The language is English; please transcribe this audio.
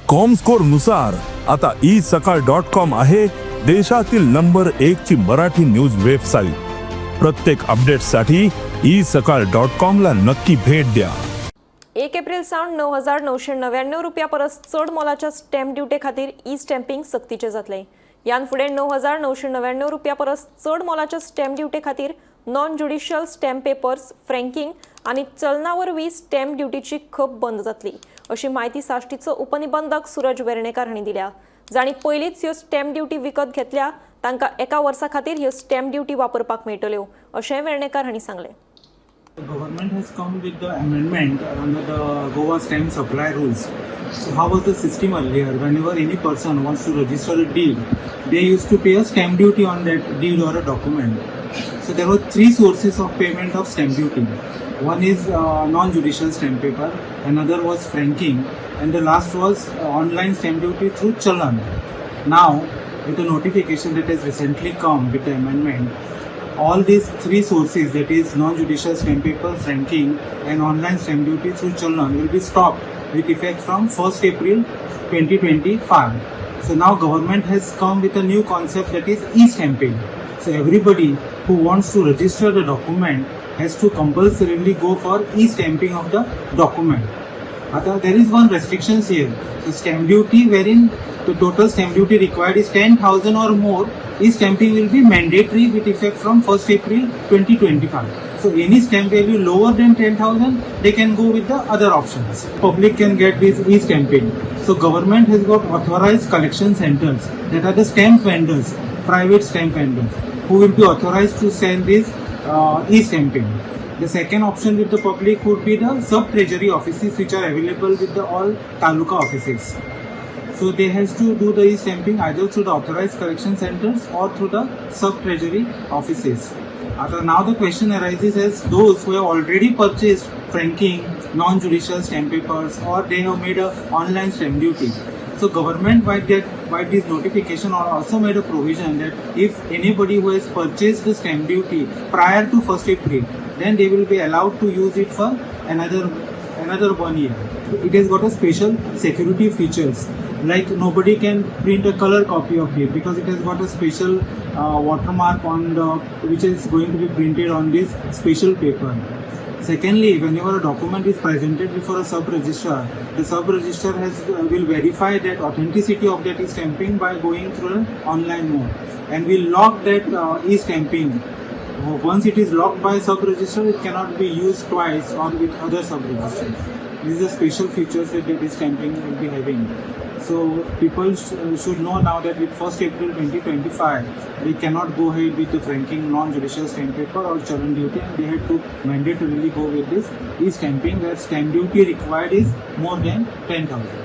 Comscore नुसार आता isakal.com आहे देशातील नंबर 1 ची मराठी न्यूज वेबसाईट। प्रत्येक अपडेटसाठी isakal.com ला नक्की भेट द्या। 1 एप्रिल सावन 9,999 रुपया परस चड मोलाच्या स्टॅम्प ड्युटी खातीर ई स्टॅम्पिंग सक्तीचे जातले। यान फुडें 9,999 रुपया परस चड मोलाच्या स्टॅम्प ड्युटी खातीर नॉन ज्युडिशियल स्टॅम्प पेपर्स, फ्रँकिंग आनी चलना वरवीं स्टॅम्प ड्युटीची खप बंद जातली, अशी माहिती साश्टीचो उपनिबंधक सूरज वेर्णेकार हांणी दिल्या। जांणी पयलींच ह्यो स्टॅम्प ड्युटी विकत घेतल्या तांकां एका वर्सा खातीर ह्यो स्टॅम्प ड्युटी वापरपाक मेळटल्यो, अशें वेर्णेकार हांणी सांगलें। The government has come with the amendment under the Goa stamp supply rules. So how was the system earlier? Whenever any person wants to register a deed, they used to pay a stamp duty on that deed or a document. So there were three sources of payment of stamp duty. One is non-judicial stamp paper, another was franking, and the last was online stamp duty through challan. Now, with the notification that has recently come with the amendment, all these three sources, that is non-judicial stamp paper, franking and online stamp duty through challan, will be stopped with effect from 1st April 2025. So now government has come with a new concept, that is e-stamping. So everybody who wants to register the document has to compulsorily go for e-stamping of the document. There is one restrictions here. So stamp duty wherein the total stamp duty required is 10,000 or more, e-stamping will be mandatory with effect from 1st April 2025. So any stamp value lower than 10,000, they can go with the other options. Public can get this e-stamping. So government has got authorized collection centers, that are the stamp vendors, private stamp vendors, who will be authorized to sell this e-stamping. The second option with the public would be the sub-treasury offices, which are available with the all taluka offices. So they has to do the e-stamping either through the authorized collection centers or through the sub-treasury offices. Now the question arises as those who have already purchased franking, non-judicial stamp papers, or they have made a online stamp duty. So government by this notification also made a provision that if anybody who has purchased the stamp duty prior to 1st April, then they will be allowed to use it for another 1 year. It has got a special security features, like nobody can print a color copy of it because it has got a special watermark on which is going to be printed on this special paper. Secondly, whenever a document is presented before a sub-registrar, the sub-registrar will verify that authenticity of that e-stamping by going through an online mode, and will lock that e-stamping. Once it is locked by sub-registrar, it cannot be used twice or with other sub-registrars. These are special features that the e-stamping will be having. So people should know now that with 1st April 2025, they cannot go ahead with the franking, non-judicial stamp paper or challan duty, and they have to mandatorily go with this e-stamping, where stamp duty required is more than 10,000.